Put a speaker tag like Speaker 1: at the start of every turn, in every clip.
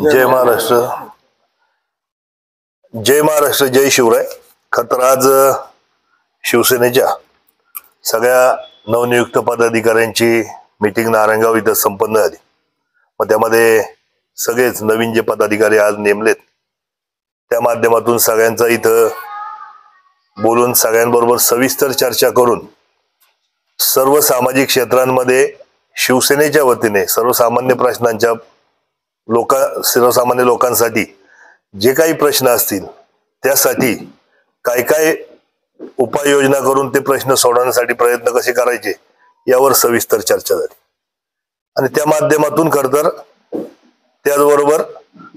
Speaker 1: जय महाराष्ट्र, जय महाराष्ट्र, जय शिवराय. खतर आज शिवसेनेच्या सगळ्या नवनियुक्त पदाधिकाऱ्यांची मीटिंग नारायणगाव इथं संपन्न झाली. मग त्यामध्ये सगळेच नवीन जे पदाधिकारी आज नेमलेत त्या माध्यमातून सगळ्यांचा इथं बोलून सगळ्यांबरोबर सविस्तर चर्चा करून सर्व सामाजिक क्षेत्रांमध्ये शिवसेनेच्या वतीने सर्वसामान्य प्रश्नांच्या सर्वसामान्य लोकांसाठी जे काही प्रश्न असतील त्यासाठी काय काय उपाययोजना करून ते प्रश्न सोडवण्यासाठी प्रयत्न कसे करायचे यावर सविस्तर चर्चा झाली. आणि त्या माध्यमातून खरं तर त्याचबरोबर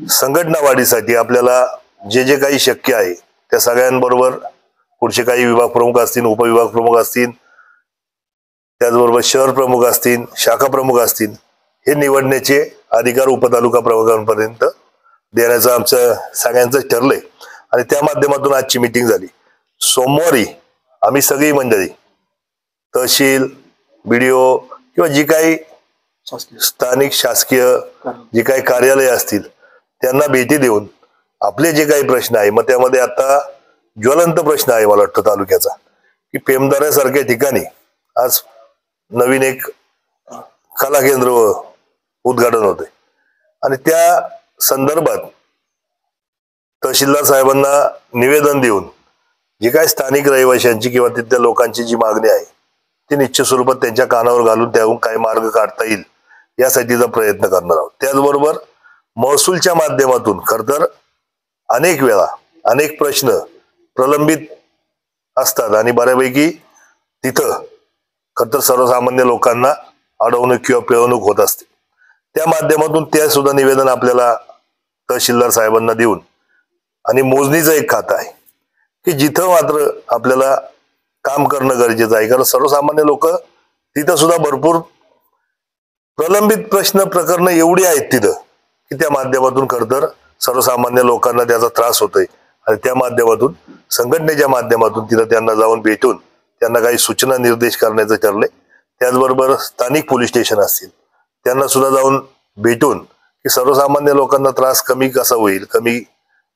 Speaker 1: संघटना वाढीसाठी आपल्याला जे जे काही शक्य आहे त्या सगळ्यांबरोबर पुढचे काही विभाग प्रमुख असतील, उपविभाग प्रमुख असतील, त्याचबरोबर शहर प्रमुख असतील, शाखा प्रमुख असतील, हे निवडण्याचे अधिकार उपतालुका प्रमुखांपर्यंत देण्याचं आमचं सगळ्यांचं ठरलंय. आणि त्या माध्यमातून आजची मीटिंग झाली. सोमवारी आम्ही सगळी मंडळी तहसील, BDO किंवा जी काही स्थानिक शासकीय जी काही कार्यालय असतील त्यांना भेटी देऊन आपले जे काही प्रश्न आहे, मग त्यामध्ये आता ज्वलंत प्रश्न आहे मला वाटतं तालुक्याचा की पेमदाऱ्यासारख्या ठिकाणी आज नवीन एक कला केंद्र उद्घाटन होते आणि त्या संदर्भात तहसीलदार साहेबांना निवेदन देऊन जी काही स्थानिक रहिवाशांची किंवा तिथल्या लोकांची जी मागणी आहे ती निश्चित स्वरूपात त्यांच्या कानावर घालून त्याहून काही मार्ग काढता येईल यासाठीचा प्रयत्न करणार आहोत. त्याचबरोबर महसूलच्या माध्यमातून खरं तर अनेक वेळा अनेक प्रश्न प्रलंबित असतात आणि बऱ्यापैकी तिथं खरं तर सर्वसामान्य लोकांना अडवणूक किंवा पिळवणूक होत असते. त्या माध्यमातून त्या सुद्धा निवेदन आपल्याला तहसीलदार साहेबांना देऊन आणि मोजणीचं एक खातं आहे की जिथं मात्र आपल्याला काम करणं गरजेचं आहे, कारण सर्वसामान्य लोक तिथं सुद्धा भरपूर प्रलंबित प्रकरणं एवढी आहेत तिथं की त्या माध्यमातून खरं तर सर्वसामान्य लोकांना त्याचा त्रास होतोय. आणि त्या माध्यमातून संघटनेच्या माध्यमातून तिथं त्यांना जाऊन भेटून त्यांना काही सूचना निर्देश करण्याचं ठरलंय. त्याचबरोबर स्थानिक पोलीस स्टेशन असतील त्यांना सुद्धा जाऊन भेटून की सर्वसामान्य लोकांना त्रास कमी कसा होईल, कमी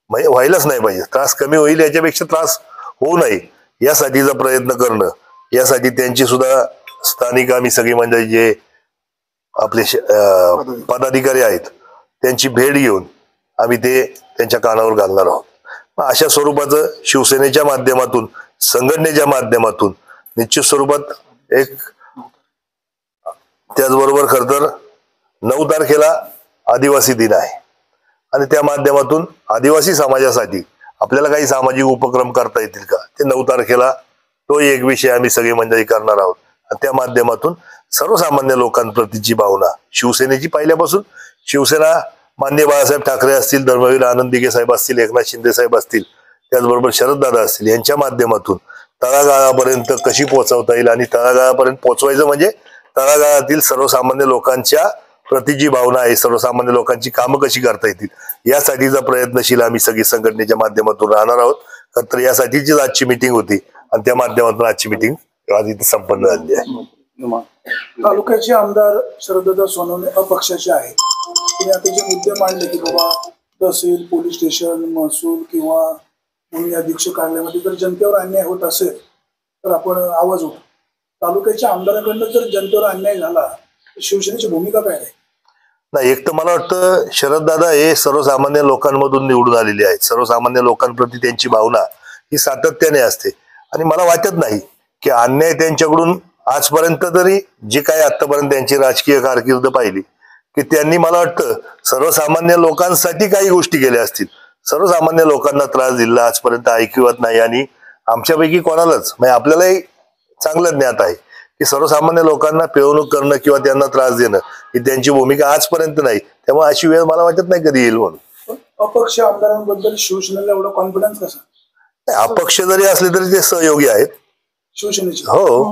Speaker 1: म्हणजे व्हायलाच नाही पाहिजे, त्रास कमी होईल याच्यापेक्षा त्रास होऊ नये यासाठीचा प्रयत्न करणं, यासाठी त्यांची सुद्धा स्थानिक आम्ही सगळी मंडळी जे आपले पदाधिकारी आहेत त्यांची भेट घेऊन आम्ही ते त्यांच्या कानावर घालणार आहोत. अशा स्वरूपाचं शिवसेनेच्या माध्यमातून संघटनेच्या माध्यमातून निश्चित स्वरूपात एक त्याचबरोबर खरं तर 9 तारखेला आदिवासी दिन आहे आणि त्या माध्यमातून आदिवासी समाजासाठी आपल्याला काही सामाजिक उपक्रम करता येतील का ते 9 तारखेला तो एक विषय आम्ही सगळी मंडळी करणार आहोत. आणि त्या माध्यमातून सर्वसामान्य लोकांप्रतीची भावना शिवसेनेची पहिल्यापासून शिवसेना माननीय बाळासाहेब ठाकरे असतील, धर्मवीर आनंद दिघे साहेब असतील, एकनाथ शिंदे साहेब असतील, त्याचबरोबर शरददादा असतील यांच्या माध्यमातून तळागाळापर्यंत कशी पोहोचवता येईल आणि तळागाळापर्यंत पोहोचवायचं म्हणजे तळागाळातील सर्वसामान्य लोकांच्या प्रतीची भावना आहे, सर्वसामान्य लोकांची कामं कशी करता येतील यासाठीचा प्रयत्नशील आम्ही सगळी संघटनेच्या माध्यमातून राहणार आहोत. तर यासाठीचीच आजची मीटिंग होती आणि त्या माध्यमातून आजची मीटिंग आज इथे संपन्न झाली आहे.
Speaker 2: तालुक्याचे आमदार शरददादा सोनवणे अपक्षाचे आहेत. तुम्ही आता जे मुद्दे मांडले की बाबा तहसील, पोलीस स्टेशन, महसूल किंवा भूमी अधीक्षक कार्यालयामध्ये जर जनतेवर अन्याय होत असेल तर आपण आवाज उठवू. तालुक्याच्या आमदारांकडनं जर जनतेवर अन्याय झाला तर शिवसेनेची भूमिका काय आहे?
Speaker 1: नाही, एक तर मला वाटतं शरददादा हे सर्वसामान्य लोकांमधून निवडून आलेले आहेत. सर्वसामान्य लोकांप्रती त्यांची भावना ही सातत्याने असते आणि मला वाटत नाही की अन्याय त्यांच्याकडून आजपर्यंत तरी जे काही आतापर्यंत त्यांची राजकीय कारकीर्द पाहिली की त्यांनी मला वाटतं सर्वसामान्य लोकांसाठी काही गोष्टी केल्या असतील. सर्वसामान्य लोकांना त्रास दिला आजपर्यंत ऐकिवत नाही आणि आमच्यापैकी कोणालाच म्हणजे आपल्यालाही चांगलं ज्ञात आहे की सर्वसामान्य लोकांना पिळवणूक करणं किंवा त्यांना त्रास देणं ही त्यांची भूमिका आजपर्यंत नाही. त्यामुळे अशी वेळ मला वाटत नाही कधी येईल म्हणून.
Speaker 2: अपक्ष आमदारांबद्दल शिवसेनेला एवढा कॉन्फिडन्स कसा?
Speaker 1: अपक्ष जरी असले तरी ते सहयोगी आहेत
Speaker 2: शिवसेनेचे.
Speaker 1: हो.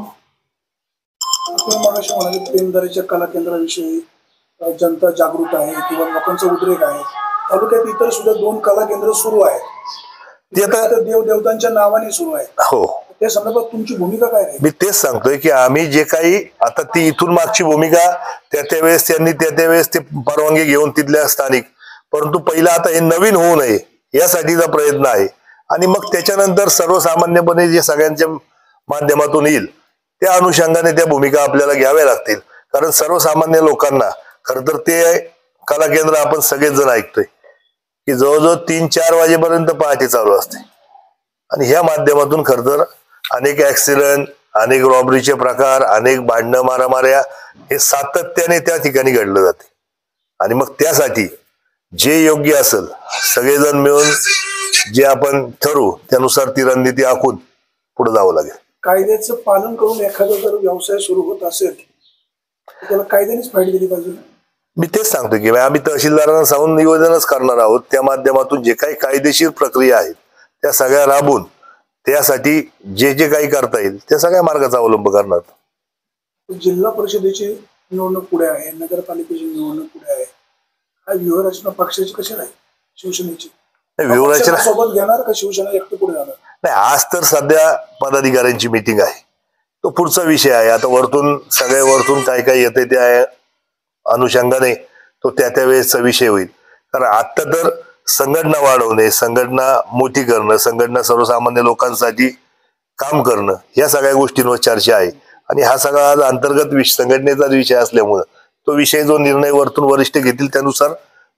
Speaker 2: मगाशी म्हणाले पेमदारीच्या कला केंद्राविषयी जनता जागृत आहे किंवा लोकांचा उद्रेक आहे. तालुक्यात इतर सुद्धा 2 कला केंद्र सुरू आहेत, ते आता देवदेवतांच्या नावाने सुरू आहेत.
Speaker 1: हो,
Speaker 2: त्या संदर्भात तुमची भूमिका काय आहे?
Speaker 1: मी तेच सांगतोय की आम्ही जे काही आता ती इथून मागची भूमिका त्या वेळेस त्यांनी त्या वेळेस ते परवानगी घेऊन तिथल्या स्थानिक परंतु पहिला आता हे नवीन होऊ नये यासाठीचा प्रयत्न आहे. आणि मग त्याच्यानंतर सर्वसामान्यपणे जे सगळ्यांच्या माध्यमातून येईल त्या अनुषंगाने त्या भूमिका आपल्याला घ्याव्या लागतील. कारण सर्वसामान्य लोकांना खर तर ते कला केंद्र आपण सगळेच जण ऐकतोय की जवळजवळ 3-4 वाजेपर्यंत पहाटे चालू असते. आणि ह्या माध्यमातून खर तर अनेक ऍक्सिडेंट, अनेक रॉबरीचे प्रकार, अनेक भांडणं मारामाऱ्या हे सातत्याने त्या ठिकाणी घडलं जाते. आणि मग त्यासाठी जे योग्य असेल सगळेजण मिळून जे आपण ठरवू त्यानुसार ती रणनीती आखून पुढे जावं लागेल.
Speaker 2: कायद्याचं पालन करून एखादा जर व्यवसाय सुरू होत असेल तर त्याला कायद्यानेच फाईट दिली पाहिजे.
Speaker 1: मी तेच सांगतो की आम्ही तहसीलदारांना सांगून निवेदनच करणार आहोत. त्या माध्यमातून जे काही कायदेशीर प्रक्रिया आहेत त्या सगळ्या राबवून त्यासाठी जे जे काही करता येईल त्या सगळ्या मार्गाचा अवलंब करणार.
Speaker 2: जिल्हा परिषदेची निवडणूक पुढे आहे, नगरपालिकेची निवडणूक पुढे आहे. हा व्यूहरचना पक्षाची कशी राहील? शिवसेनेची
Speaker 1: व्यूहरचना
Speaker 2: सोबत घेणार का शिवसेना एकटी पुढे जाणार?
Speaker 1: नाही, आज तर सध्या पदाधिकाऱ्यांची मीटिंग आहे, तो पुढचा विषय आहे. आता वरतून सगळे वरतून काय काय येते त्या अनुषंगाने तो त्या वेळेसचा विषय होईल. कारण आता तर संघटना वाढवणे, संघटना मोठी करणं, संघटना सर्वसामान्य लोकांसाठी काम करणं या सगळ्या गोष्टींवर चर्चा आहे. आणि हा सगळा आज अंतर्गत संघटनेचाच विषय असल्यामुळं तो विषय जो निर्णय वरतून वरिष्ठ घेतील त्यानुसार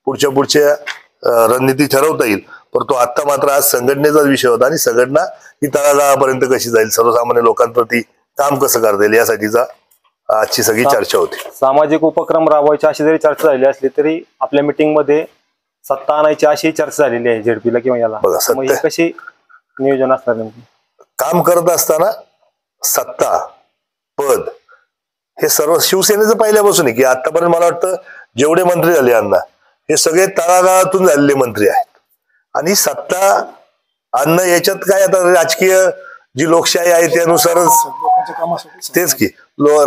Speaker 1: पुढच्या रणनीती ठरवता येईल. परंतु आता मात्र आज संघटनेचाच विषय होता आणि संघटना ही तळागाळापर्यंत कशी जाईल, सर्वसामान्य लोकांप्रती काम कसं करता येईल यासाठीचा आजची सगळी चर्चा होती.
Speaker 3: सामाजिक उपक्रम राबवायची अशी जरी चर्चा झाली असली तरी आपल्या मीटिंग मध्ये सत्ता आणायची अशी चर्चा झालेली आहे झेडपीला किंवा याला.
Speaker 1: बघा,
Speaker 3: कशी नियोजन असणार नेमकी?
Speaker 1: काम करत असताना सत्ता पद हे सर्व शिवसेनेचं पहिल्यापासून आहे की आतापर्यंत मला वाटतं जेवढे मंत्री झाले अण्णा हे सगळे तळागाळातून झालेले मंत्री आहेत. आणि सत्ता आणणं याच्यात काय आता राजकीय जी लोकशाही आहे त्यानुसारच तेच की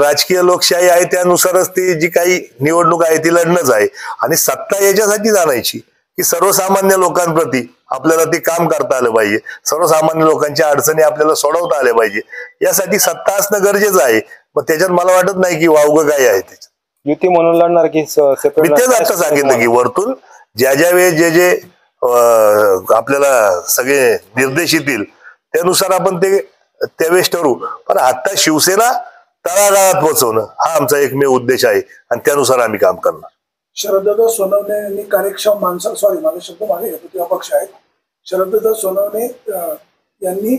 Speaker 1: राजकीय लोकशाही आहे त्यानुसारच ती जी काही निवडणूक आहे ती लढणंच आहे. आणि सत्ता याच्यासाठी आणायची की सर्वसामान्य लोकांप्रती आपल्याला ते काम करता आलं पाहिजे, सर्वसामान्य लोकांच्या अडचणी आपल्याला सोडवता आल्या पाहिजे, यासाठी सत्ता असणं गरजेचं आहे. मग त्याच्यात मला वाटत नाही की वावगं काय आहे त्याच्यात.
Speaker 3: युती म्हणून लढणार की
Speaker 1: मी तेच आता सांगितलं की वरतून ज्या वेळेस जे आपल्याला सगळे निर्देश येतील त्यानुसार आपण ते त्यावेळेस ठरवू. पण आता शिवसेना तळागाळात पोहोचवणं हा आमचा एकमेव उद्देश आहे आणि त्यानुसार आम्ही काम करणार.
Speaker 2: शरददादा सोनवणे यांनी कार्यक्षम माणसा माझा शब्द मागे घेतो ते अपक्ष आहेत. शरददादा सोनवणे यांनी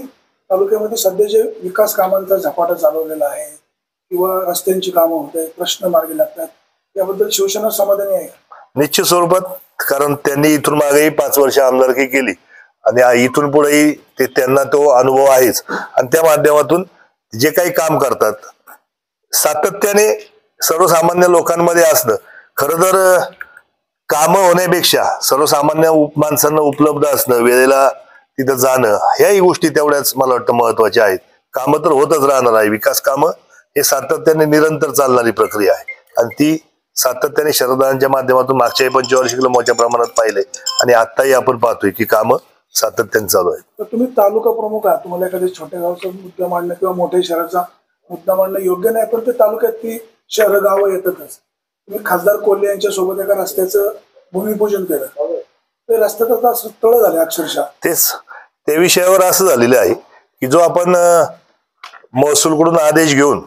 Speaker 2: तालुक्यामध्ये सध्या जे विकास कामांचा झपाटा चालवलेला आहे किंवा रस्त्यांची कामं होत आहेत, प्रश्न मार्गी लागतात, याबद्दल शिवसेना समाधानी आहे?
Speaker 1: निश्चित स्वरूपात. कारण त्यांनी इथून मागेही 5 वर्ष आमदारकी केली आणि इथून पुढेही त्यांना तो अनुभव आहेच. आणि त्या माध्यमातून जे काही काम करतात सातत्याने सर्वसामान्य लोकांमध्ये असणं, खरं तर कामं होण्यापेक्षा सर्वसामान्य माणसांना उपलब्ध असणं, वेळेला तिथं जाणं, ह्याही गोष्टी तेवढ्याच मला वाटतं महत्वाच्या आहेत. कामं तर होतच राहणार आहे. विकास कामं हे सातत्याने निरंतर चालणारी प्रक्रिया आहे आणि ती सातत्याने शरदांच्या माध्यमातून मागच्याही 45 मोठ्या प्रमाणात पाहिले आणि आताही आपण पाहतोय की कामं सातत्याने चालू आहेत.
Speaker 2: तर तुम्ही तालुका प्रमुख आहात, तुम्हाला एखाद्या छोट्या गावचा मुद्दा मांडणं किंवा मोठ्या शहराचा मुद्दा मांडणं योग्य नाही, पण ते तालुक्यात ती शहर गावं येतातच. तुम्ही खासदार कोल्हे यांच्या सोबत एका रस्त्याचं भूमिपूजन केलं, ते रस्त्यात आता तळ झाले अक्षरशः.
Speaker 1: तेच त्या विषयावर असं झालेलं आहे की जो आपण महसूलकडून आदेश घेऊन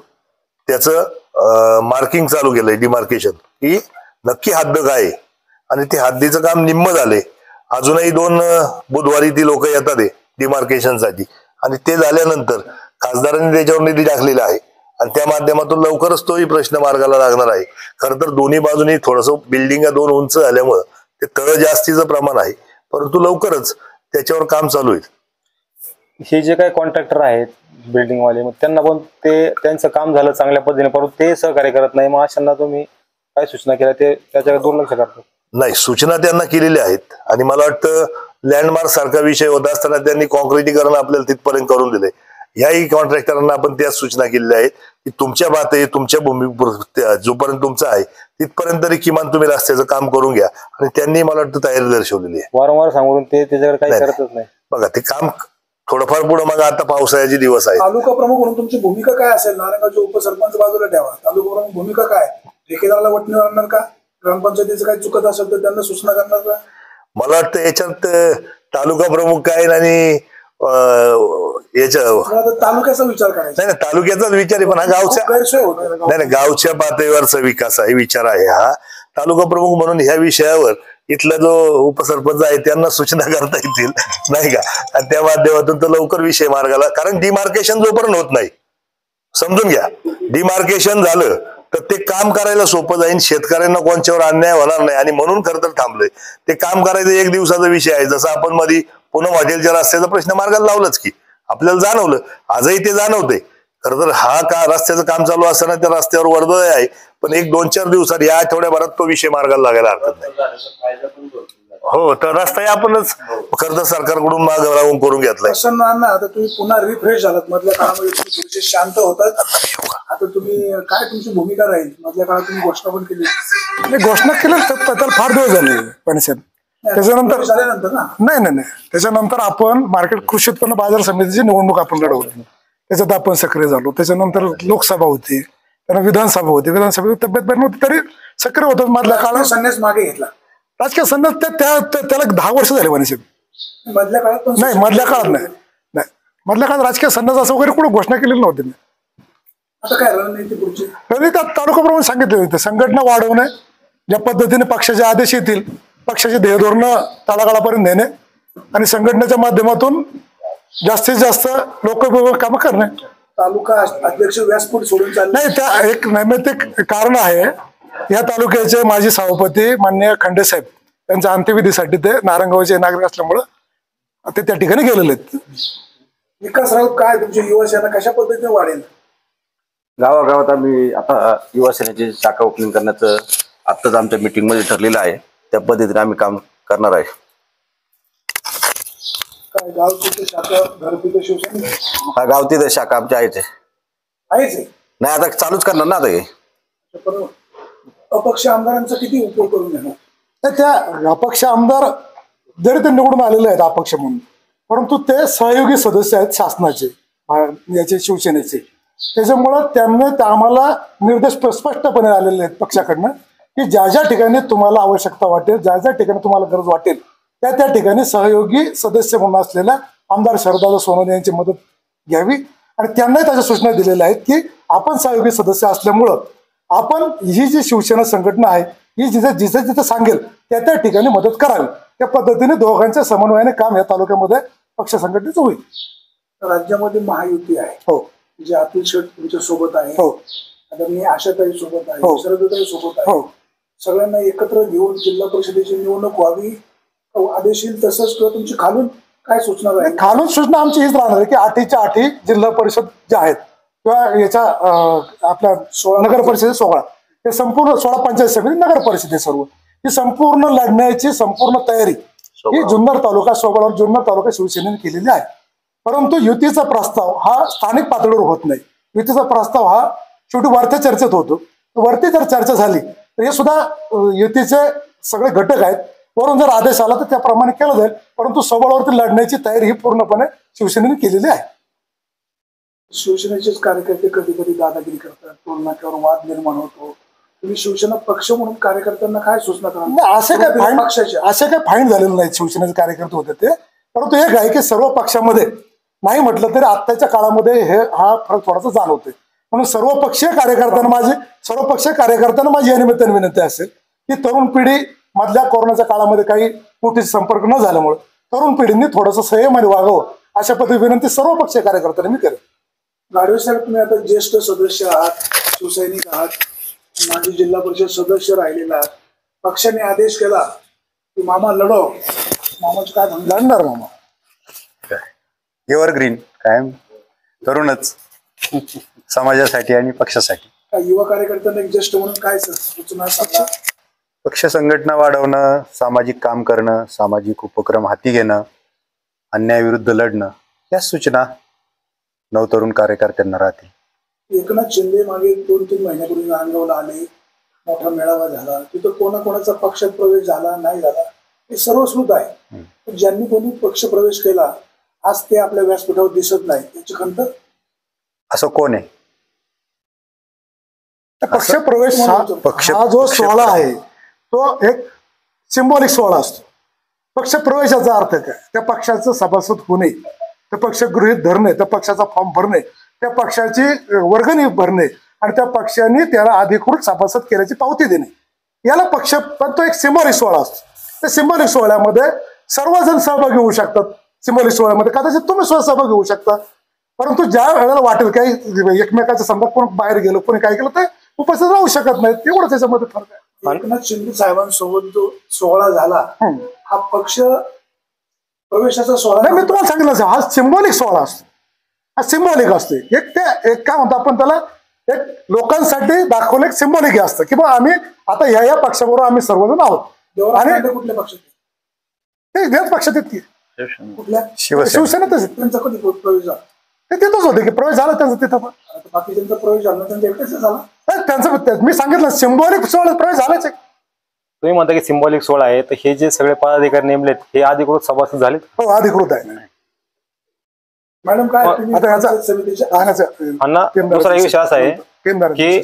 Speaker 1: त्याचं मार्किंग चालू केलंय, डिमार्केशन, की नक्की हद्द काय आणि ते हद्दीचं काम निम्म झाले. अजूनही 2 बुधवारी ती लोक येतात डिमार्केशनसाठी आणि ते झाल्यानंतर खासदारांनी त्याच्यावर निधी टाकलेला आहे आणि त्या माध्यमातून लवकरच तोही प्रश्न मार्गाला लागणार आहे. खरं तर दोन्ही बाजूनी थोडंसं बिल्डिंग 2 उंच झाल्यामुळं ते तळ जास्तीचं प्रमाण आहे, परंतु लवकरच त्याच्यावर काम चालू आहे.
Speaker 3: हे जे काही कॉन्ट्रॅक्टर आहेत बिल्डिंग वाले, मग त्यांना पण त्यांचं काम झालं चांगल्या पद्धतीने, परंतु ते सहकार्य करत नाही. मग अशांना तुम्ही काय सूचना केल्या ते त्याच्याकडे दुर्लक्ष करतात?
Speaker 1: नाही, सूचना त्यांना केलेल्या आहेत आणि मला वाटतं लँडमार्क सारखा विषय होत असताना त्यांनी कॉन्क्रिटीकरण आपल्याला तिथपर्यंत करून दिले. याही कॉन्ट्रॅक्टरांना आपण त्याच सूचना केलेल्या आहेत की तुमच्या बाते तुमच्या भूमी जोपर्यंत तुमचं आहे तिथपर्यंत तरी किमान तुम्ही रस्त्याचं काम करून घ्या आणि त्यांनी मला वाटतं तयारी दर्शवलेली आहे.
Speaker 3: वारंवार सांगून ते त्याच्याकडे काही करतच नाही.
Speaker 1: बघा, ते काम थोडंफार पुढे मग आता पावसाळ्याचे दिवस आहेत.
Speaker 2: तालुका प्रमुख म्हणून तुमची भूमिका काय असेल? नारायणगावचे उपसरपंच बाजूला ठेवा, तालुका प्रमुख भूमिका काय? ठेकेदाराला वटणीवर आणणार का? ग्रामपंचायतीचं काही चुकत असेल तर त्यांना सूचना करणार का?
Speaker 1: मला वाटतं याच्यात तालुका प्रमुख काय आणि याच्या
Speaker 2: मला तर तालुक्याचा विचार करायचा.
Speaker 1: नाही तालुक्याचाच विचार आहे, पण हा गावच्या
Speaker 2: गैरसोय होतोय
Speaker 1: नाही गावच्या पातळीवरचा विकास आहे, विचार आहे हा. तालुका प्रमुख म्हणून ह्या विषयावर इथला जो उपसरपंच आहे त्यांना सूचना करता येतील नाही का, आणि त्या माध्यमातून तो लवकर विषय मार्गाला, कारण डिमार्केशन जोपर्यंत होत नाही, समजून घ्या, डिमार्केशन झालं तर ते काम करायला सोपं जाईल, शेतकऱ्यांना कोणच्यावर अन्याय होणार नाही, आणि म्हणून खरं तर थांबलंय ते काम करायचं. एक दिवसाचा विषय आहे, जसं आपण मध्ये पूनम हॉटेलच्या रस्त्याचा प्रश्न मार्गाला लावलाच की आपल्याला जाणवलं, आजही ते जाणवते. खरं तर हा का रस्त्याचं काम चालू असताना त्या रस्त्यावर वर्दळ आहे, पण 1-2-4 दिवसात या आठवड्याभरात तो विषय मार्गाला लागायला हरकत नाही. हो, तर रस्ता आपणच खरं तर सरकारकडून माग लावून करून घेतलाय.
Speaker 2: प्रसन्न आता तुम्ही पुन्हा रिफ्रेश झालात. मधल्या काळामध्ये तुम्ही थोडेसे शांत होतात, आता तुम्ही काय तुमची भूमिका राहील? मधल्या काळात तुम्ही घोषणा पण केली.
Speaker 4: घोषणा केली त्याला फार दिवस झाले पणशेन. त्याच्यानंतर
Speaker 2: झाल्यानंतर ना
Speaker 4: नाही त्याच्यानंतर आपण मार्केट कृषी उत्पन्न बाजार समितीची निवडणूक आपण लढवली, त्याच्यात आपण सक्रिय झालो. त्याच्यानंतर लोकसभा होती, त्यानंतर विधानसभा होती, विधानसभेची तब्येत बरी नव्हती तरी सक्रिय होतो. मधल्या काळात
Speaker 2: संन्यास मागे घेतला.
Speaker 4: राजकीय संन्यास त्याला 10 वर्ष झाले पणशेन.
Speaker 2: मधल्या काळात पण
Speaker 4: नाही, मधल्या काळात नाही, मधल्या काळात राजकीय संन्यास असं वगैरे कुठं घोषणा केलेली नव्हती मी.
Speaker 2: आता काय रणनीती पुढची?
Speaker 4: रणनीती तालुका प्रमुख सांगितले होते, संघटना वाढवणे, ज्या पद्धतीने पक्षाचे आदेश येतील पक्षाचे ध्येय धोरण तळागाळापर्यंत नेणे आणि संघटनेच्या माध्यमातून जास्तीत जास्त लोकोपयोगी कामं करणे.
Speaker 2: तालुका अध्यक्ष व्यासपीठ सोडून चालले
Speaker 4: नाही, त्या एक नैमित्तिक कारण आहे. या तालुक्याचे माजी सभापती माननीय खंडे साहेब त्यांच्या अंत्यविधीसाठी ते नारायणगावचे नागरिक असल्यामुळं ते त्या ठिकाणी गेलेले आहेत.
Speaker 2: विकास राऊत काय तुमची युवासेना कशा पद्धतीने वाढेल?
Speaker 5: गावागावात आम्ही आता युवा सेनेची शाखा ओपनिंग करण्याचं आत्ताच आमच्या मीटिंग मध्ये ठरलेलं आहे. त्या पद्धतीने आम्ही काम करणार आहे.
Speaker 2: काय गावची शाखा घरगुती शिवसेना
Speaker 5: हा गावती शाखा आमच्या आहेच
Speaker 2: आहेच आहे.
Speaker 5: नाही, आता चालूच करणार ना आता हे.
Speaker 2: पण अपक्ष आमदारांचा किती उपयोग करून घेणार?
Speaker 4: तर त्या अपक्ष आमदार जरी ते निवडून आलेले आहेत अपक्ष म्हणून, परंतु ते सहयोगी सदस्य आहेत शासनाचे, याचे शिवसेनेचे. त्याच्यामुळं त्यांनी आम्हाला निर्देश स्पष्टपणे आलेले आहेत पक्षाकडनं की ज्या ज्या ठिकाणी तुम्हाला आवश्यकता वाटेल, ज्या ज्या ठिकाणी तुम्हाला गरज वाटेल त्या ठिकाणी सहयोगी सदस्य म्हणून असलेल्या आमदार शरददादा सोनवणे यांची मदत घ्यावी. आणि त्यांनाही त्याच्या सूचना दिलेल्या आहेत की आपण सहयोगी सदस्य असल्यामुळं आपण ही जी शिवसेना संघटना आहे ही जिथे सांगेल त्या ठिकाणी मदत करावी. त्या पद्धतीने दोघांच्या समन्वयाने काम या तालुक्यामध्ये पक्ष संघटनेचं होईल.
Speaker 2: राज्यामध्ये महायुती आहे,
Speaker 4: हो,
Speaker 2: जे अतुल शेठ तुमच्या सोबत आहे,
Speaker 4: हो,
Speaker 2: आदरणीय आशाताई सोबत आहे,
Speaker 4: हो,
Speaker 2: शरदताई सोबत आहे,
Speaker 4: हो.
Speaker 2: सगळ्यांना एकत्र घेऊन जिल्हा परिषदेची निवडणूक व्हावी आदेश येईल तसंच किंवा तुमची खालून काय सूचना राहील?
Speaker 4: खालून सूचना आमची हीच राहणार आहे की 8च्या 8 जिल्हा परिषद ज्या आहेत किंवा याच्या आपल्या नगर परिषदे 16 हे संपूर्ण 16 पंचायत समिती नगर परिषदे सर्व ही संपूर्ण लढण्याची संपूर्ण तयारी ही जुन्नर तालुका सोबळावर जुन्नर तालुका शिवसेनेने केलेली आहे. परंतु युतीचा प्रस्ताव हा स्थानिक पातळीवर होत नाही. युतीचा प्रस्ताव हा शेवटी वरच्या चर्चेत होतो. वरती जर चर्चा झाली तर हे सुद्धा युतीचे सगळे घटक आहेत. वरून जर आदेश आला तर त्याप्रमाणे केलं जाईल. परंतु सोबळावरती लढण्याची तयारी ही पूर्णपणे शिवसेनेने केलेली आहे.
Speaker 2: शिवसेनेचेच कार्यकर्ते कधी कधी दादागिरी करतात, टोलनाक्यावर वाद निर्माण होतो. तुम्ही शिवसेना पक्ष म्हणून कार्यकर्त्यांना काय सूचना करा?
Speaker 4: असे काय फाईन झालेले नाहीत शिवसेनेचे कार्यकर्ते होते ते. परंतु एक आहे की सर्व पक्षामध्ये नाही म्हटलं तरी आत्ताच्या काळामध्ये हा फरक थोडासा जाणवतोय. म्हणून सर्व पक्षीय कार्यकर्त्यांना माझी या निमित्ताने विनंती असेल की तरुण पिढी मधल्या कोरोनाच्या काळामध्ये काही मोठे संपर्क न झाल्यामुळे तरुण पिढींनी थोडंसं संयमाने वागावं अशा पद्धती विनंती सर्व पक्षीय कार्यकर्त्यांना मी करेन.
Speaker 2: गाडवे साहेब, तुम्ही आता ज्येष्ठ सदस्य आहात, शिवसैनिक आहात, माजी जिल्हा परिषद सदस्य राहिलेला आहात. पक्षाने आदेश केला की मामा लढव, मामाचं काय म्हणणं?
Speaker 4: लढणार मामा.
Speaker 6: एव्हरग्रीन कायम तरुणच समाजासाठी आणि पक्षासाठी.
Speaker 2: युवा कार्यकर्त्यांना एक ज्येष्ठ म्हणून काय सूचना सांगा?
Speaker 6: पक्ष संघटना वाढवणं, सामाजिक काम करणं, सामाजिक उपक्रम हाती घेणं, अन्यायाविरुद्ध लढणं, या सूचना नवतरुण कार्यकर्त्यांना राहतील.
Speaker 2: एकनाथ शिंदे मागे 2-3 महिन्यापूर्वी नांदगावला आले, मोठा मेळावा झाला, तिथं कोणाकोणाचा पक्षात प्रवेश झाला नाही झाला हे सर्व श्रुत आहे. ज्यांनी कोणी पक्ष प्रवेश केला आज ते आपल्या व्यासपीठावर दिसत नाही, याची खंत?
Speaker 6: असं कोण आहे?
Speaker 4: पक्ष प्रवेश हा जो सोहळा आहे तो एक सिंबॉलिक सोहळा असतो. पक्ष प्रवेशाचा अर्थ काय? त्या पक्षाचं सभासद होणे, त्या पक्ष गृहीत धरणे, त्या पक्षाचा फॉर्म भरणे, त्या पक्षाची वर्गणी भरणे आणि त्या पक्षाने त्याला अधिकृत सभासद केल्याची पावती देणे, याला पक्ष. पण तो एक सिंबॉलिक सोहळा असतो. त्या सिंबॉलिक सोहळ्यामध्ये सर्वजण सहभागी होऊ शकतात. सिंबॉलिक सोहळ्यामध्ये कदाचित तुम्ही सुद्धा सहभागी होऊ शकता. परंतु ज्या वेळेला वाटेल काही एकमेकाच्या समजा कोण बाहेर गेलो, कोणी काय केलं, ते उपस्थित राहू शकत नाही. तेवढं त्याच्यामध्ये फरक आहे.
Speaker 2: एकनाथ शिंदे साहेबांसोबत जो सोहळा झाला हा पक्ष प्रवेशाचा सोहळा
Speaker 4: नाही, मी तुम्हाला सांगितलं हा सिंबॉलिक सोहळा असतो. हा सिंबॉलिक असतो. एक काय म्हणतो आपण त्याला, एक लोकांसाठी दाखवलं एक सिंबॉलिक असतं की बा आम्ही आता ह्या पक्षाबरोबर आम्ही सर्वजण आहोत. आणि
Speaker 2: कुठल्या पक्षात?
Speaker 4: ते याच पक्षात आहेत की
Speaker 2: कुठल्या?
Speaker 4: शिवसेनेतच आहेत.
Speaker 2: त्यांचा कधी प्रवेश झाला?
Speaker 4: ते तिथंच होते की प्रवेश झाला त्यांचा तिथं. पण
Speaker 2: आता बाकीच्यांचा प्रवेश झाला, त्यांचा एकटाच झाला.
Speaker 4: नाही, त्यांचं मी सांगितलं सिंबॉलिक सोहळा प्रवेश झालाच आहे.
Speaker 3: तुम्ही म्हणता की सिंबॉलिक सोहळा आहे, तर हे जे सगळे पदाधिकारी नेमलेत हे अधिकृत सभासद झालेत?
Speaker 4: हो, अधिकृत आहे.
Speaker 2: मॅडम काय
Speaker 4: आता याचा
Speaker 3: अण्णा दुसरा एक विषय असा आहे की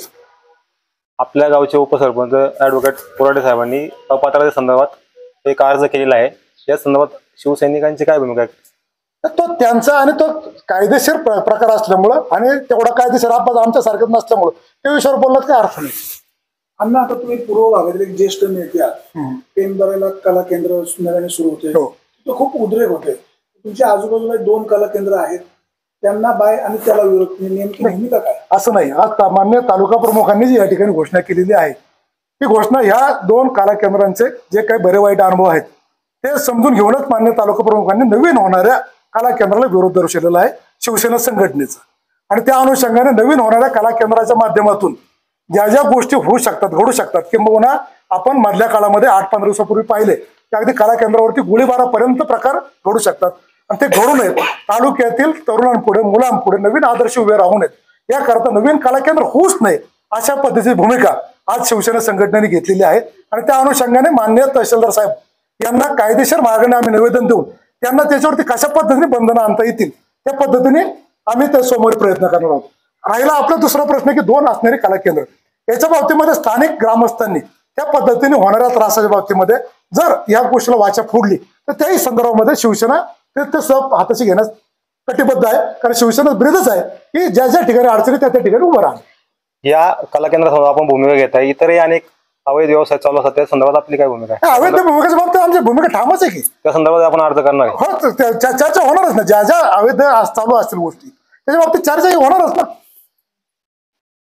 Speaker 3: आपल्या गावचे उपसरपंच ऍडव्होकेट कोराडे साहेबांनी अपात्रते संदर्भात एक अर्ज केलेला आहे. या संदर्भात शिवसैनिकांची काय भूमिका आहे?
Speaker 4: तो त्यांचा आणि तो कायदेशीर प्रकार असल्यामुळं आणि तेवढा कायदेशीर अपवाद आमच्या सारखं नसल्यामुळं त्या विषयावर बोलण्यात काही अर्थ नाही.
Speaker 2: अण्णा, आता तुम्ही पूर्व भागातील एक ज्येष्ठ नेते आहात. पेनदऱ्याला कला केंद्र नव्याने सुरू होते, तो खूप उद्रेक होते. तुमच्या आजूबाजूला 2 कला केंद्र आहेत, त्यांना बाय आणि त्याला विरोध, नेमकी भूमिका काय?
Speaker 4: असं नाही. आज मान्य तालुका प्रमुखांनी जी या ठिकाणी घोषणा केलेली आहे, ती घोषणा ह्या 2 कला केंद्रांचे जे काही बरे वाईट अनुभव आहेत ते समजून घेऊनच मान्य तालुका प्रमुखांनी नवीन होणाऱ्या कला केंद्राला विरोध दर्शवलेला आहे शिवसेना संघटनेचा. आणि त्या अनुषंगाने नवीन होणाऱ्या कला केंद्राच्या माध्यमातून ज्या ज्या गोष्टी होऊ शकतात, घडू शकतात, किंबहुना आपण मधल्या काळामध्ये 8-15 दिवसापूर्वी पाहिले की अगदी कला केंद्रावरती गोळीबारापर्यंत प्रकार घडू शकतात. आणि ते घडू नयेत, तालुक्यातील तरुणांपुढे, मुलांपुढे नवीन आदर्श उभे राहू नयेत, याकरता नवीन कला केंद्र होऊच नये अशा पद्धतीची भूमिका आज शिवसेना संघटनेने घेतलेली आहे. आणि त्या अनुषंगाने माननीय तहसीलदार साहेब यांना कायदेशीर मार्गाने आम्ही निवेदन देऊन त्यांना त्याच्यावरती कशा पद्धतीने बंधनं आणता येतील त्या पद्धतीने आम्ही त्या समोर प्रयत्न करणार आहोत. राहिला आपला दुसरा प्रश्न की 2 असणारी कला केंद्र, याच्या बाबतीमध्ये स्थानिक ग्रामस्थांनी त्या पद्धतीने होणाऱ्या त्रासाच्या बाबतीमध्ये जर या गोष्टीला वाचा फोडली तर त्याही संदर्भामध्ये शिवसेना ते सब हाताशी घेण्यास कटिबद्ध आहे. कारण शिवसेना ब्रीदच आहे की ज्या ज्या ठिकाणी अडचणी त्या ठिकाणी उभं राहा.
Speaker 3: या कला केंद्रासमोर आपण भूमिका घेत आहे, इतरही अनेक अवैध व्यवसाय चालू असतात, त्या संदर्भात आपली काय भूमिका आहे?
Speaker 4: अवैध भूमिकेच्या बाबतीत आमची भूमिका ठामच आहे की
Speaker 3: त्या संदर्भात आपण अर्ज करणार आहे.
Speaker 4: हो, चर्चा होणारच ना. ज्या ज्या अवैध चालू असतील गोष्टी त्याच्या बाबतीत चर्चा होणारच ना.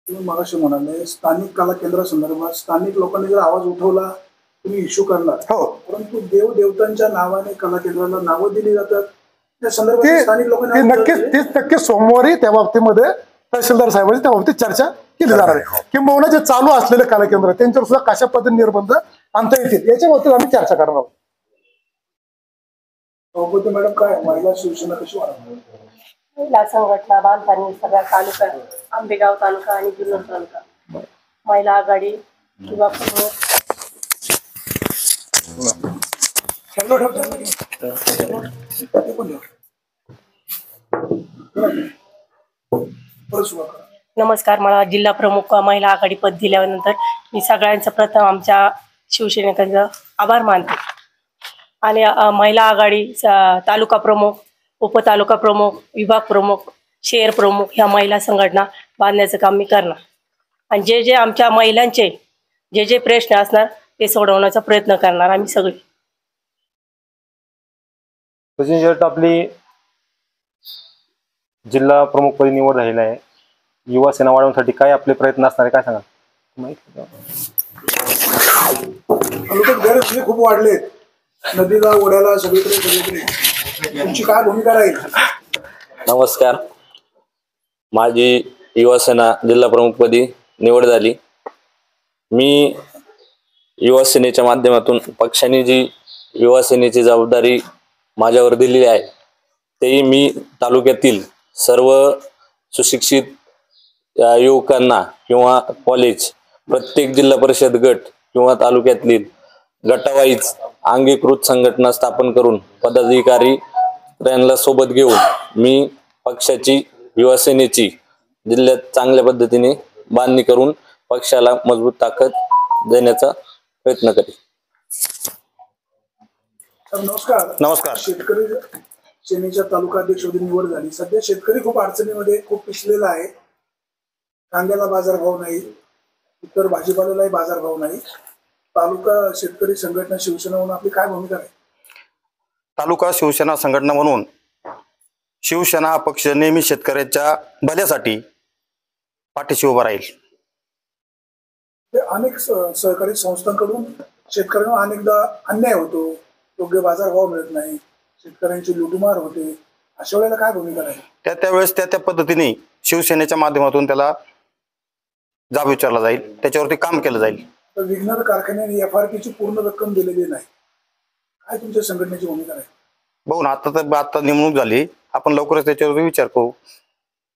Speaker 2: तुम्ही मगाशी म्हणाले स्थानिक कला केंद्रासंदर्भात स्थानिक लोकांनी जर आवाज उठवला तुम्ही इश्यू करणार.
Speaker 4: हो,
Speaker 2: परंतु देवदेवतांच्या नावाने कला केंद्राला नावं दिली जातात, त्या संदर्भात स्थानिक लोकांना
Speaker 4: नक्कीच 30% सोमवारी त्या बाबतीमध्ये तहसीलदार साहेबांची त्या बाबतीत चर्चा केली जाणार आहे. किंबहुना जे चालू असलेले कला केंद्र त्यांच्यावर सुद्धा कशा पद्धतीने निर्बंध आणता येतील याच्या बाबतीत आम्ही चर्चा करणार आहोत.
Speaker 2: मॅडम, काय महिला शिवसेना कशी वाढवणार?
Speaker 7: महिला संघटना बांधताना सगळ्या तालुका, आंबेगाव तालुका आणि जुन्नर तालुका महिला आघाडी किंवा नमस्कार. मला जिल्हा प्रमुख महिला आघाडी पद दिल्यानंतर मी सगळ्यांचं प्रथम आमच्या शिवसेनेचा आभार मानते. आणि महिला आघाडी तालुका प्रमुख, उपतालुका प्रमुख, विभाग प्रमुख, शहर प्रमुख ह्या महिला संघटना बांधण्याचं काम मी करणार. आणि जे जे आमच्या महिलांचे जे जे प्रश्न असणार ते सोडवण्याचा प्रयत्न करणार आम्ही सगळे.
Speaker 3: सचिन शेट, आपली जिल्हा प्रमुखपदी निवड झालेली आहे. युवा सेना वाढवण्यासाठी काय आपले प्रयत्न असणार आहे, काय सांगा?
Speaker 2: तालुक्यात गैरसोयी खूप वाढलेत, नदीला ओढ्याला सगळीकडे तुमची काय भूमिका राहील?
Speaker 8: नमस्कार. माझी युवासेना जिल्हा प्रमुखपदी निवड झाली. मी युवासेनेच्या माध्यमातून पक्षाने जी युवासेनेची जबाबदारी माझ्यावर दिलेली आहे तेही मी तालुक्यातील सर्व सुशिक्षित युवकांना किंवा कॉलेज, प्रत्येक जिल्हा परिषद गट किंवा तालुक्यातील गटावाईज अंगीकृत संघटना स्थापन करून पदाधिकारी यांना सोबत घेऊन मी पक्षाची, युवासेनेची जिल्ह्यात चांगल्या पद्धतीने बांधणी करून पक्षाला मजबूत ताकद देण्याचा प्रयत्न करेल.
Speaker 2: नमस्कार.
Speaker 3: नमस्कार.
Speaker 2: शेतकरी सेनेच्या तालुका अध्यक्षपदी निवड झाली. सध्या शेतकरी खूप अडचणीमध्ये खूप पिसलेला आहे. कांद्याला बाजारभाव नाही, इतर भाजीपाल्यालाही बाजारभाव नाही. तालुका शेतकरी संघटना शिवसेना म्हणून आपली काय भूमिका आहे?
Speaker 6: तालुका शिवसेना संघटना म्हणून शिवसेना हा पक्ष नेहमी शेतकऱ्याच्या भल्यासाठी पाठीशी उभा राहील.
Speaker 2: अनेक सहकारी संस्थांकडून शेतकऱ्यांना अनेकदा अन्याय होतो, योग्य बाजारभाव मिळत नाही, शेतकऱ्यांची लुटमार होते. अशा वेळेला काय भूमिका आहे?
Speaker 6: त्यावेळेस त्या पद्धतीने शिवसेनेच्या माध्यमातून त्याला जाब विचारला जाईल, त्याच्यावरती काम केलं जाईल.
Speaker 2: तर विघ्नर कारखान्याने FRP ची पूर्ण रक्कम दिलेली नाही, काय तुमच्या संघटनेची भूमिका आहे?
Speaker 6: बघू ना, आता नेमणूक झाली, आपण लवकरच त्याच्यावरती विचार करू.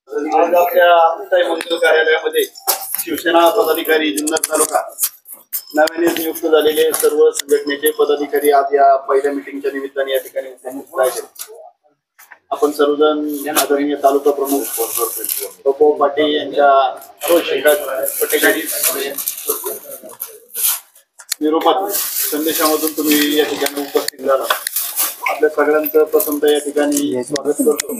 Speaker 9: आज आपल्या मंगल कार्यालयामध्ये शिवसेना पदाधिकारी जुन्नर तालुका नव्याने नियुक्त झालेले सर्व संघटनेचे पदाधिकारी आज या पहिल्या मिटिंगच्या निमित्ताने या ठिकाणी उपस्थित आहेत. आपण सर्वजण आदरणीय तालुका प्रमुख पप्पू पाटील यांच्या निरोपात संदेशामधून तुम्ही या ठिकाणी उपस्थित झाला. आपल्या सगळ्यांचं पसंत या ठिकाणी स्वागत करतो.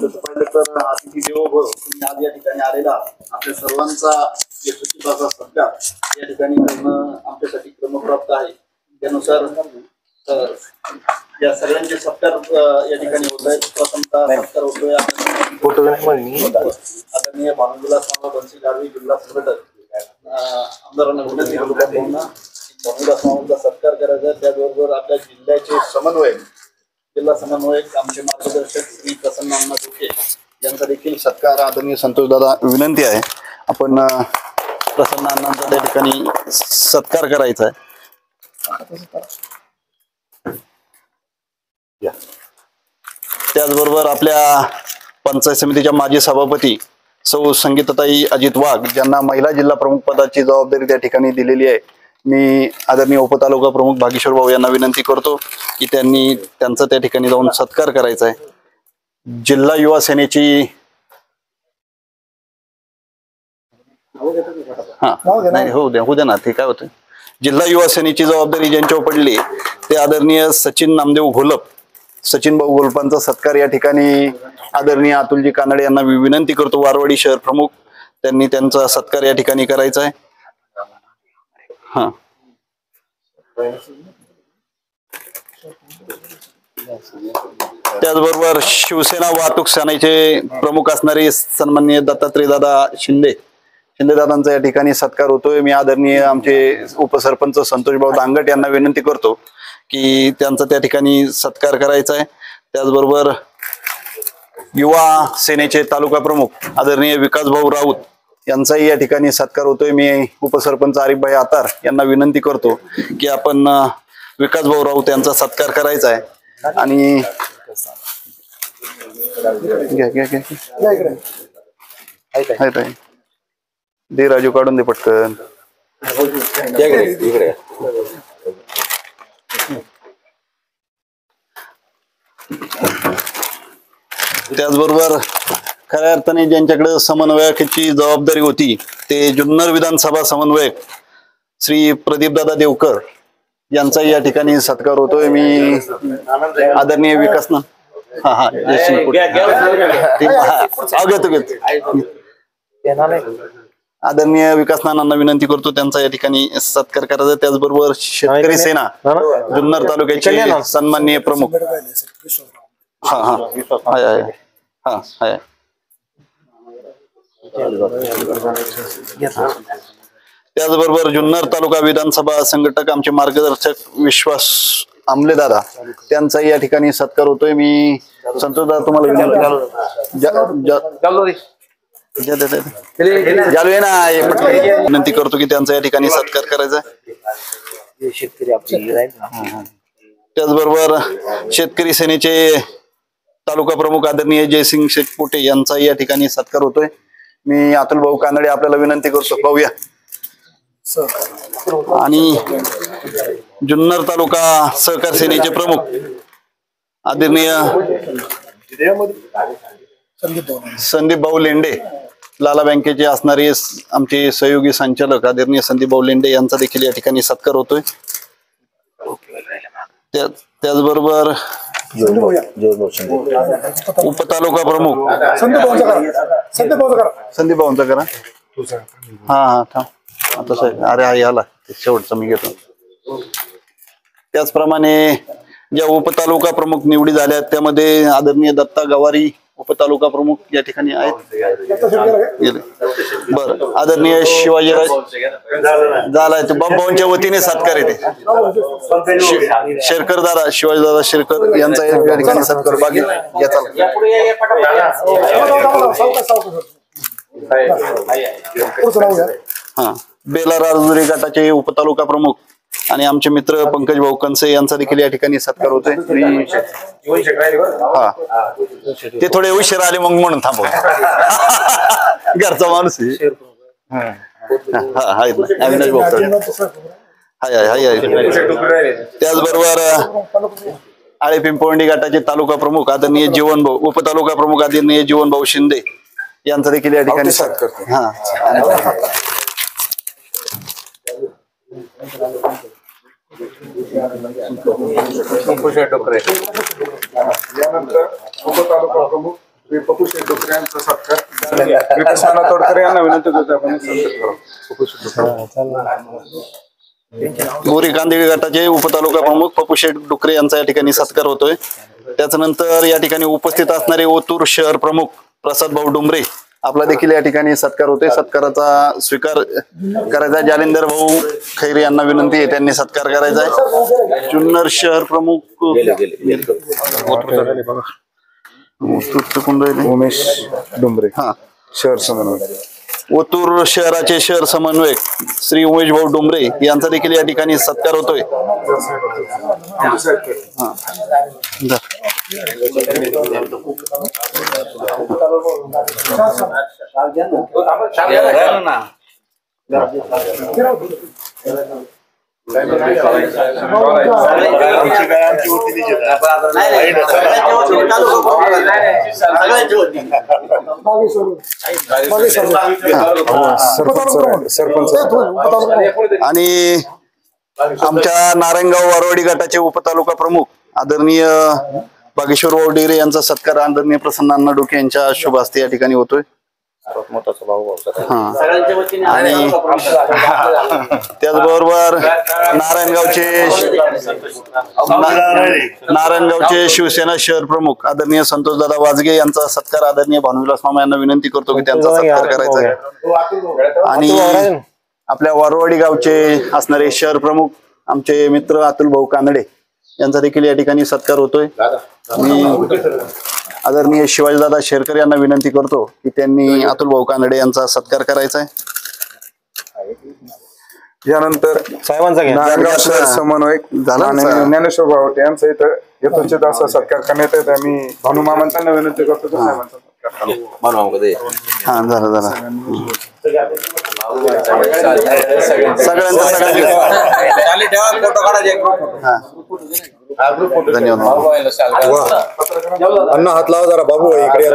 Speaker 9: तसं पाहिलं तर अतिथी देवो भव तुम्ही आज या ठिकाणी आलेला आपल्या सर्वांचा यशस्वीचा सत्कार या ठिकाणी करणं आमच्यासाठी क्रमप्राप्त आहे. त्यानुसार या सगळ्यांचे सत्कार या ठिकाणी होत आहेत. प्रथमतः सत्कार होतोय आदरणीय भानुविलास बनसी गाडवी जिल्हा संघटक आमदारांना विनंती भानुविलास सत्कार करायचा. त्याचबरोबर आपल्या जिल्ह्याचे समन्वयक जिल्हा समन्वयक आमचे मार्गदर्शक श्री प्रसन्न अण्णा जोके यांचा देखील सत्कार आदरणीय संतोष दादा विनंती आहे. आपण प्रसन्न अण्णांचा त्या ठिकाणी सत्कार करायचा आहे. त्याचबरोबर आपल्या पंचायत समितीच्या माजी सभापती सौ संगीताताई अजित वाघ ज्यांना महिला जिल्हा प्रमुख पदाची जबाबदारी त्या ठिकाणी दिलेली आहे. मी आदरणीय उपतालुका प्रमुख भागेश्वर भाऊ यांना विनंती करतो की त्यांनी त्यांचा त्या ठिकाणी जाऊन सत्कार करायचा आहे. जिल्हा युवा सेनेची होऊ द्या ना, ते काय होतं, जिल्हा युवा सेनेची जबाबदारी ज्यांच्यावर पडली ते आदरणीय सचिन नामदेव घोलप, सचिन भाऊ घोलपांचा सत्कार या ठिकाणी आदरणीय अतुलजी कानडे यांना विनंती करतो, वारवाडी शहर प्रमुख, त्यांनी त्यांचा सत्कार या ठिकाणी करायचा आहे. हा त्याचबरोबर शिवसेना वाहतूक सेनेचे प्रमुख असणारे सन्माननीय दत्तात्रय दादा शिंदेदादांचा या ठिकाणी सत्कार होतोय. मी आदरणीय आमचे उपसरपंच संतोष भाऊ दांगट यांना विनंती करतो की त्यांचा त्या ठिकाणी सत्कार करायचा आहे. त्याचबरोबर युवा सेनेचे तालुका प्रमुख आदरणीय विकास भाऊ राऊत यांचाही या ठिकाणी सत्कार होतोय. मी उपसरपंच आरिफभाई आतार यांना विनंती करतो की आपण विकास भाऊ राऊत यांचा सत्कार करायचा आहे. आणि दे राजू, काढून दे पटकन. त्याचबरोबर खऱ्या अर्थाने ज्यांच्याकडे समन्वयकाची जबाबदारी होती ते जुन्नर विधानसभा समन्वयक श्री प्रदीपदादा देवकर यांचाही या ठिकाणी सत्कार होतोय. मी आदरणीय विकासना आदरणीय विकासनानांना विनंती करतो त्यांचा या ठिकाणी सत्कार करायचा. त्याचबरोबर शेतकरी सेना जुन्नर तालुक्याचे सन्माननीय प्रमुख त्याचबरोबर जुन्नर तालुका विधानसभा संघटक आमचे मार्गदर्शक विश्वास आमले दादा त्यांचाही या ठिकाणी सत्कार होतोय. मी संतोष दादा तुम्हाला विनंती करतो की त्यांचा या ठिकाणी सत्कार करायचा. त्याचबरोबर शेतकरी सेनेचे तालुका प्रमुख आदरणीय जयसिंग शेटपोटे यांचाही या ठिकाणी सत्कार होतोय. मी अतुल भाऊ कानडे आपल्याला विनंती करतो, पाहूया. आणि जुन्नर तालुका सहकार सेनेचे प्रमुख आदरणीय संदीप भाऊ लेंडे लाला बँकेचे असणारे आमचे सहयोगी संचालक आदरणीय संदीप भाऊ लेंडे यांचा देखील या ठिकाणी सत्कार होतोय। त्याचबरोबर उपतालुका प्रमुख संदीप भाऊंचा करा। हा थांब आता साहेब, अरे हा याला शेवटचा मी घेतो। त्याचप्रमाणे ज्या उपतालुका प्रमुख निवडी झाल्या त्यामध्ये आदरणीय दत्ता गवारी उपतालुका प्रमुख या ठिकाणी आहेत। बर, आदरणीय शिवाजीराज झालाय तो बाबांच्या वतीने सत्कार येते। शेरकर दादा शिवाजीदादा शेरकर यांचा या ठिकाणी सत्कार बाकी हा बेला राजुरी गटाचे उपतालुका प्रमुख आणि आमचे मित्र पंकज भाऊ कंसे यांचा देखील या ठिकाणी सत्कार होतोय। हा ते थोडे उशीर आले मग म्हणून थांबव घरचा माणूस आहे। अविनाश भाऊ हाय त्याचबरोबर आळे पिंपवंडी गटाचे तालुका प्रमुख आदरणीय जीवन भाऊ उपतालुका प्रमुख आदरणीय जीवन भाऊ शिंदे यांचा देखील या ठिकाणी सत्कार। हा
Speaker 10: यानंतर उपतालुका प्रमुख श्री पपुशेठ डोकरे यांचा सत्कार साना तोडकरे यांना विनंती करतो आपण
Speaker 9: बोरी कांदिवली गटाचे उपतालुका प्रमुख पपुशेठ डुकरे यांचा या ठिकाणी सत्कार होतोय। त्याच्यानंतर या ठिकाणी उपस्थित असणारे ओतूर शहर प्रमुख प्रसाद भाऊ डुमरे आपला देखील या ठिकाणी सत्कार होतोय। सत्काराचा स्वीकार करायचा जालिंदर भाऊ खैरे यांना विनंती आहे, त्यांनी सत्कार करायचा आहे। जुन्नर शहर प्रमुख
Speaker 10: उमेश डुंबरे
Speaker 9: हा
Speaker 10: शहर समन्वय
Speaker 9: ओतूर शहराचे शहर समन्वयक श्री उमेश भाऊ डुंबरे यांचा देखील या ठिकाणी सत्कार होतोय। आणि आमच्या नारायणगाव वारवाडी गटाचे उपतालुका प्रमुख आदरणीय बागेश्वर भाऊ डेरे यांचा सत्कार आदरणीय प्रसन्न अण्णा डोके यांच्या शुभ हस्ते या ठिकाणी होतोय। आणि त्याचबरोबर नारायणगावचे शिवसेना शहर प्रमुख आदरणीय संतोषदादा वाजगे यांचा सत्कार आदरणीय भानुविलास मामा यांना विनंती करतो की त्यांचा सत्कार करायचा आहे। आणि आपल्या वारवाडी गावचे असणारे शहर प्रमुख आमचे मित्र अतुल भाऊ कानडे यांचा देखील या ठिकाणी सत्कार होतोय। मी आदरणीय शिवाजीदादा शेरकर यांना विनंती करतो की त्यांनी अतुल भाऊ कानडे यांचा सत्कार करायचा आहे।
Speaker 10: यानंतर नारायणगाव शहर समन्वयक ज्ञानेश्वर भावटे यांचा इथं यथोचित असा सत्कार करण्यात येत आहे। मी भानुमामांना विनंती करतो
Speaker 9: हा झालं धन्यवाद।
Speaker 6: अण्णा हात लावा जरा बाबू इकडे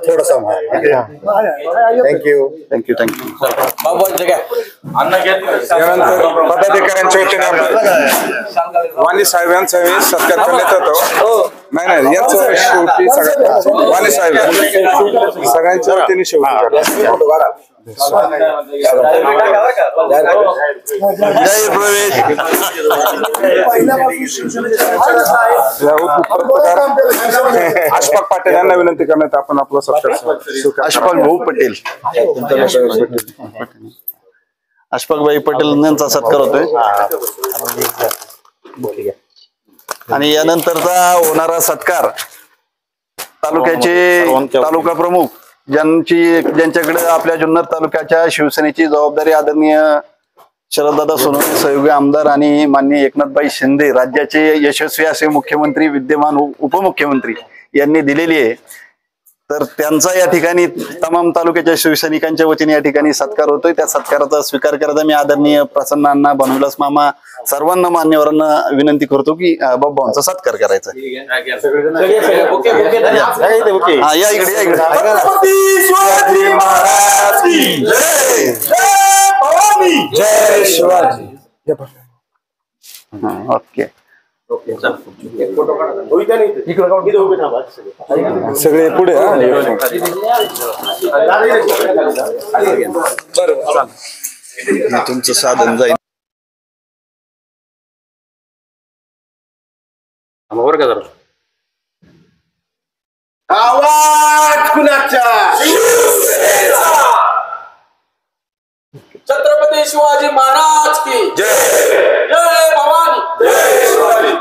Speaker 6: थोडासा थँक्यू
Speaker 10: पदाधिकाऱ्यांच्या वतीने वाणी साहेब यांचा सत्कार करण्यात येतो। नाही यांचं शेवटी वाणी साहेब सगळ्यांच्या वतीने शेवटी अशफाक पाटील यांना विनंती करण्यात आपण आपला सत्कार।
Speaker 9: अशफाक भाऊ पटेल अशफाक भाई पटेल यांचा सत्कार होतोय। आणि यानंतरचा होणारा सत्कार तालुका प्रमुख ज्यांच्याकडे आपल्या जुन्नर तालुक्याच्या शिवसेनेची जबाबदारी आदरणीय शरददादा सोनवणे सहयोगी आमदार आणि माननीय एकनाथभाई शिंदे राज्याचे यशस्वी असे मुख्यमंत्री विद्यमान उपमुख्यमंत्री यांनी दिलेली आहे। तर त्यांचा या ठिकाणी तमाम तालुक्याच्या शिवसैनिकांच्या वतीने या ठिकाणी सत्कार होतोय. त्या सत्काराचा स्वीकार करता मी आदरणीय प्रसन्न अण्णा, भानुविलास मामा, सर्वांना मान्यवरांना विनंती करतो की बाबांचा सत्कार करायचा. हा, या इकडे या इकडे.
Speaker 1: छत्रपती शिवाजी महाराज की जय. जय भवानी. जय शिवाजी.
Speaker 9: ओके.
Speaker 10: सगळे पुढे
Speaker 9: तुमचं साधन जाईल.
Speaker 1: आवाज कुणाचा?
Speaker 11: छत्रपती शिवाजी महाराज की जय. जय भवानी. जय शिवाजी.